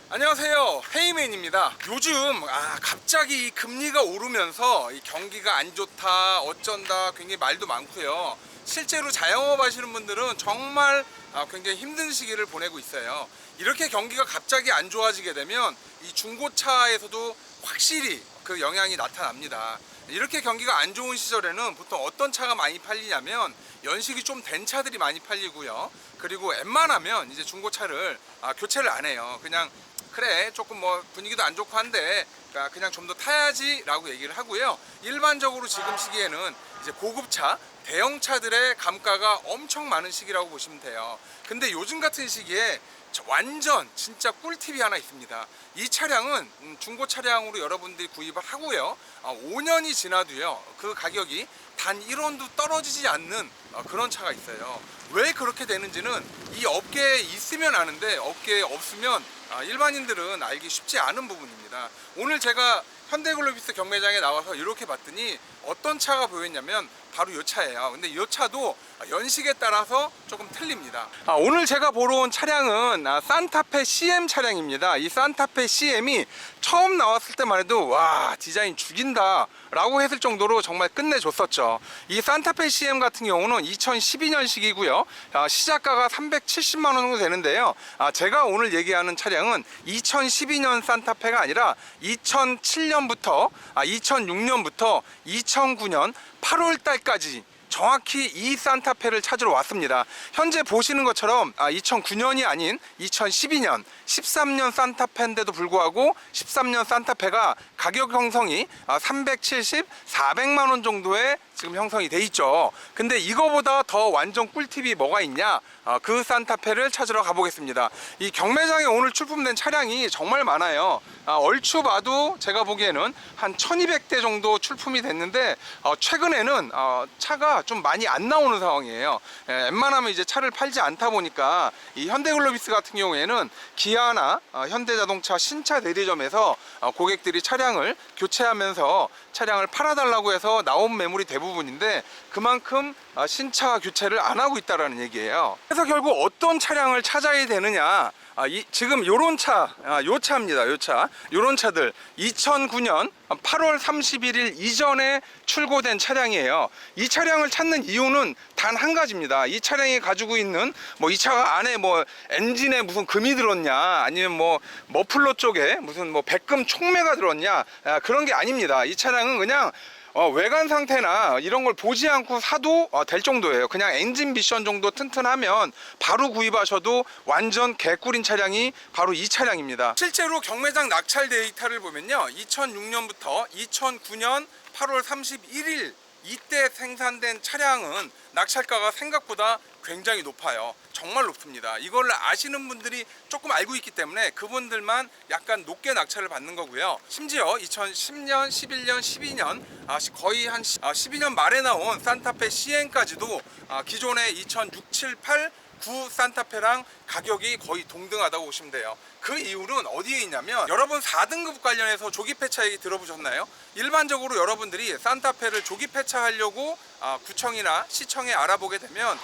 안녕하세요, 헤이맨입니다. 요즘 갑자기 이 금리가 오르면서 이 경기가 안 좋다 어쩐다 굉장히 말도 많고요. 실제로 자영업 하시는 분들은 정말 굉장히 힘든 시기를 보내고 있어요. 이렇게 경기가 갑자기 안 좋아지게 되면 이 중고차에서도 확실히 그 영향이 나타납니다. 이렇게 경기가 안 좋은 시절에는 보통 어떤 차가 많이 팔리냐면 연식이 좀 된 차들이 많이 팔리고요. 그리고 웬만하면 이제 중고차를 교체를 안 해요. 그냥 그래 조금 뭐 분위기도 안 좋고 한데 그냥 좀 더 타야지 라고 얘기를 하고요. 일반적으로 지금 시기에는 이제 고급차 대형차들의 감가가 엄청 많은 시기라고 보시면 돼요. 근데 요즘 같은 시기에 완전 진짜 꿀팁이 하나 있습니다. 이 차량은 중고 차량으로 여러분들이 구입을 하고요, 5년이 지나도요 그 가격이 단 1원도 떨어지지 않는 그런 차가 있어요. 왜 그렇게 되는지는 이 업계에 있으면 아는데 업계에 없으면 일반인들은 알기 쉽지 않은 부분입니다. 오늘 제가 현대글로비스 경매장에 나와서 이렇게 봤더니 어떤 차가 보였냐면 바로 이 차예요. 근데 이 차도 연식에 따라서 조금 틀립니다. 오늘 제가 보러 온 차량은 산타페 CM 차량입니다. 이 산타페 CM이 처음 나왔을 때만 해도 와 디자인 죽인다 라고 했을 정도로 정말 끝내줬었죠. 이 산타페 CM 같은 경우는 2012년식이고요 시작가가 370만원 정도 되는데요, 제가 오늘 얘기하는 차량은 2012년 산타페가 아니라 2007년부터 2006년부터 2009년 8월달까지 정확히 이 산타페를 찾으러 왔습니다. 현재 보시는 것처럼 2009년이 아닌 2012년 13년 산타페인데도 불구하고 13년 산타페가 가격 형성이 370, 400만원 정도의 지금 형성이 돼 있죠. 근데 이거보다 더 완전 꿀팁이 뭐가 있냐, 그 산타페를 찾으러 가보겠습니다. 이 경매장에 오늘 출품된 차량이 정말 많아요. 얼추 봐도 제가 보기에는 한 1200대 정도 출품이 됐는데 최근에는 차가 좀 많이 안 나오는 상황이에요. 웬만하면 이제 차를 팔지 않다 보니까 이 현대글로비스 같은 경우에는 기아나 현대자동차 신차 대리점에서 고객들이 차량을 교체하면서 차량을 팔아달라고 해서 나온 매물이 대부분인데 그만큼 신차 교체를 안 하고 있다는 얘기예요. 그래서 결국 어떤 차량을 찾아야 되느냐, 지금 요런 차, 요 차입니다. 요 차, 요런 차들 2009년 8월 31일 이전에 출고된 차량이에요. 이 차량을 찾는 이유는 단 한 가지입니다. 이 차량이 가지고 있는 이 차가 안에 엔진에 무슨 금이 들었냐, 아니면 머플러 쪽에 무슨 백금 촉매가 들었냐, 그런 게 아닙니다. 이 차량은 그냥 외관 상태나 이런 걸 보지 않고 사도 될 정도예요. 그냥 엔진 미션 정도 튼튼하면 바로 구입하셔도 완전 개꿀인 차량이 바로 이 차량입니다. 실제로 경매장 낙찰 데이터를 보면요, 2006년부터 2009년 8월 31일 이때 생산된 차량은 낙찰가가 생각보다 굉장히 높아요. 정말 높습니다. 이걸 아시는 분들이 조금 알고 있기 때문에 그분들만 약간 높게 낙찰을 받는 거고요. 심지어 2010년, 11년, 12년 거의 한 12년 말에 나온 산타페 CN까지도 기존의 2006, 7, 8, 9 산타페랑 가격이 거의 동등하다고 보시면 돼요. 그 이유는 어디에 있냐면, 여러분 4등급 관련해서 조기 폐차 얘기 들어보셨나요? 일반적으로 여러분들이 산타페를 조기 폐차하려고 구청이나 시청에 알아보게 되면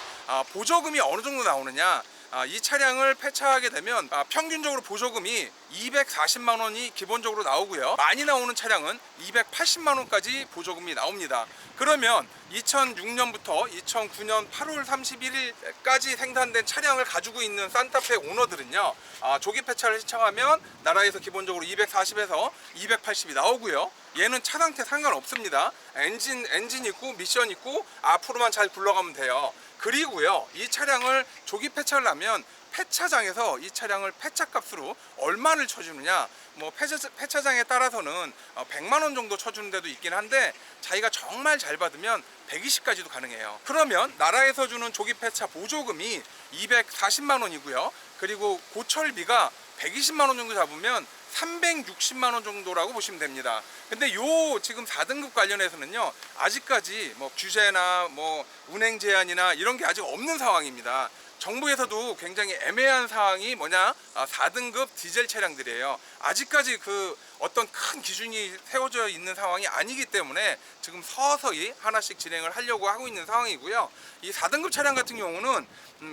보조금이 어느 정도 나오느냐, 이 차량을 폐차하게 되면 평균적으로 보조금이 240만원이 기본적으로 나오고요, 많이 나오는 차량은 280만원까지 보조금이 나옵니다. 그러면 2006년부터 2009년 8월 31일까지 생산된 차량을 가지고 있는 산타페 오너들은요, 조기 폐차를 신청하면 나라에서 기본적으로 240에서 280이 나오고요, 얘는 차 상태 상관없습니다. 엔진 있고 미션 있고 앞으로만 잘 굴러가면 돼요. 그리고요, 이 차량을 조기 폐차를 하면 폐차장에서 이 차량을 폐차값으로 얼마를 쳐주느냐, 폐차장에 따라서는 100만원 정도 쳐주는 데도 있긴 한데 자기가 정말 잘 받으면 120까지도 가능해요. 그러면 나라에서 주는 조기 폐차 보조금이 240만원이고요 그리고 고철비가 120만원 정도 잡으면 360만원 정도라고 보시면 됩니다. 근데 요 지금 4등급 관련해서는요, 아직까지 규제나 운행 제한이나 이런 게 아직 없는 상황입니다. 정부에서도 굉장히 애매한 사항이 뭐냐, 4등급 디젤 차량들이에요. 아직까지 그 어떤 큰 기준이 세워져 있는 상황이 아니기 때문에 지금 서서히 하나씩 진행을 하려고 하고 있는 상황이고요. 이 4등급 차량 같은 경우는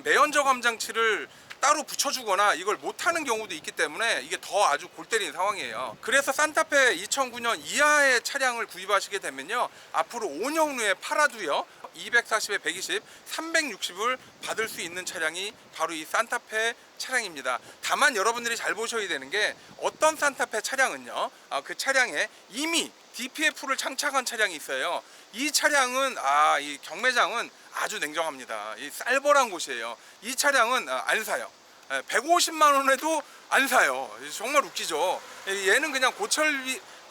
매연저감 장치를 따로 붙여주거나 이걸 못하는 경우도 있기 때문에 이게 더 아주 골 때리는 상황이에요. 그래서 산타페 2009년 이하의 차량을 구입하시게 되면요, 앞으로 5년 후에 팔아도요 240에 120, 360을 받을 수 있는 차량이 바로 이 산타페 차량입니다. 다만 여러분들이 잘 보셔야 되는 게, 어떤 산타페 차량은요, 그 차량에 이미 DPF를 장착한 차량이 있어요. 이 차량은 이 경매장은 아주 냉정합니다. 이 쌀벌한 곳이에요. 이 차량은 안 사요. 150만 원에도 안 사요. 정말 웃기죠. 얘는 그냥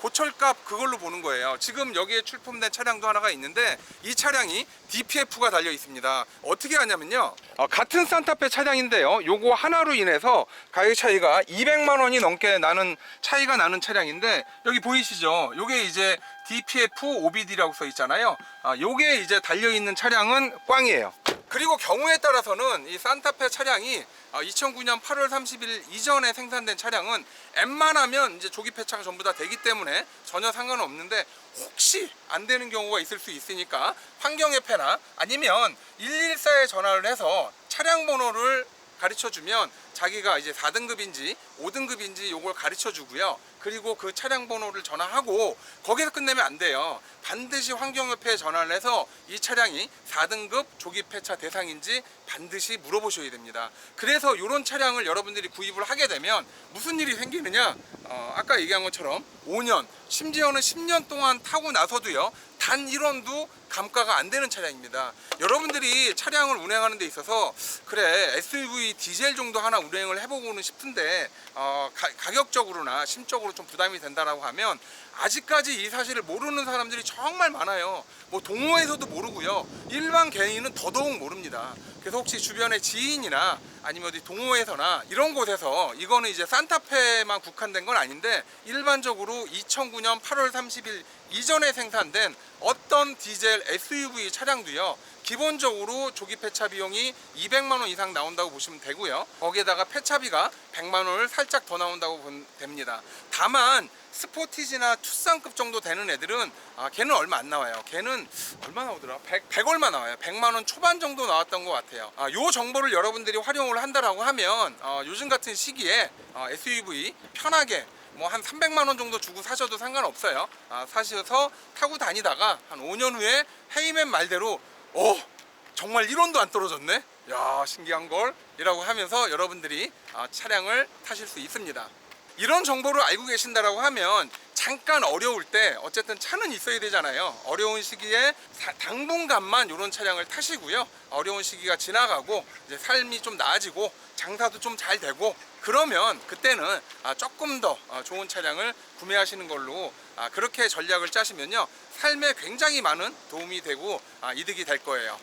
고철값 그걸로 보는 거예요. 지금 여기에 출품된 차량도 하나가 있는데, 이 차량이 DPF가 달려 있습니다. 어떻게 하냐면요, 같은 산타페 차량인데요, 요거 하나로 인해서 가격 차이가 200만 원이 넘게 나는 차이가 나는 차량인데, 여기 보이시죠? 요게 이제 DPF OBD라고 써 있잖아요. 요게 이제 달려 있는 차량은 꽝이에요. 그리고 경우에 따라서는 이 산타페 차량이 2009년 8월 30일 이전에 생산된 차량은 웬만하면 이제 조기 폐차가 전부 다 되기 때문에 전혀 상관은 없는데, 혹시 안 되는 경우가 있을 수 있으니까 환경협회나 아니면 114에 전화를 해서 차량 번호를 가르쳐 주면 자기가 이제 4등급인지 5등급인지 요걸 가르쳐 주고요. 그리고 그 차량 번호를 전화하고, 거기서 끝내면 안 돼요. 반드시 환경협회에 전화를 해서 이 차량이 4등급 조기 폐차 대상인지 반드시 물어보셔야 됩니다. 그래서 이런 차량을 여러분들이 구입을 하게 되면 무슨 일이 생기느냐, 아까 얘기한 것처럼 5년, 심지어는 10년 동안 타고 나서도요 단 1원도 감가가 안 되는 차량입니다. 여러분들이 차량을 운행하는 데 있어서, 그래 SUV 디젤 정도 하나 운행을 해보고는 싶은데 가격적으로나 심적으로 좀 부담이 된다라고 하면, 아직까지 이 사실을 모르는 사람들이 정말 많아요. 뭐 동호회에서도 모르고요, 일반 개인은 더더욱 모릅니다. 그래서 혹시 주변에 지인이나 아니면 어디 동호회에서나 이런 곳에서, 이거는 이제 산타페만 국한된 건 아닌데 일반적으로 2009년 8월 30일 이전에 생산된 어떤 디젤 SUV 차량도요 기본적으로 조기 폐차 비용이 200만 원 이상 나온다고 보시면 되고요, 거기에다가 폐차비가 100만 원을 살짝 더 나온다고 보면 됩니다. 다만 스포티지나 투싼급 정도 되는 애들은 걔는 얼마 안 나와요. 걔는 얼마 나오더라? 100 얼마 나와요. 100만 원 초반 정도 나왔던 것 같아요. 요 정보를 여러분들이 활용을 한다라고 하면 요즘 같은 시기에 SUV 편하게 뭐 한 300만 원 정도 주고 사셔도 상관없어요. 사셔서 타고 다니다가 한 5년 후에 헤이맨 말대로 정말 1원도 안 떨어졌네? 야, 신기한 걸 이라고 하면서 여러분들이 차량을 타실 수 있습니다. 이런 정보를 알고 계신다라고 하면 잠깐 어려울 때 어쨌든 차는 있어야 되잖아요. 어려운 시기에 당분간만 이런 차량을 타시고요, 어려운 시기가 지나가고 이제 삶이 좀 나아지고 장사도 좀 잘 되고 그러면 그때는 조금 더 좋은 차량을 구매하시는 걸로, 그렇게 전략을 짜시면요 삶에 굉장히 많은 도움이 되고 이득이 될 거예요.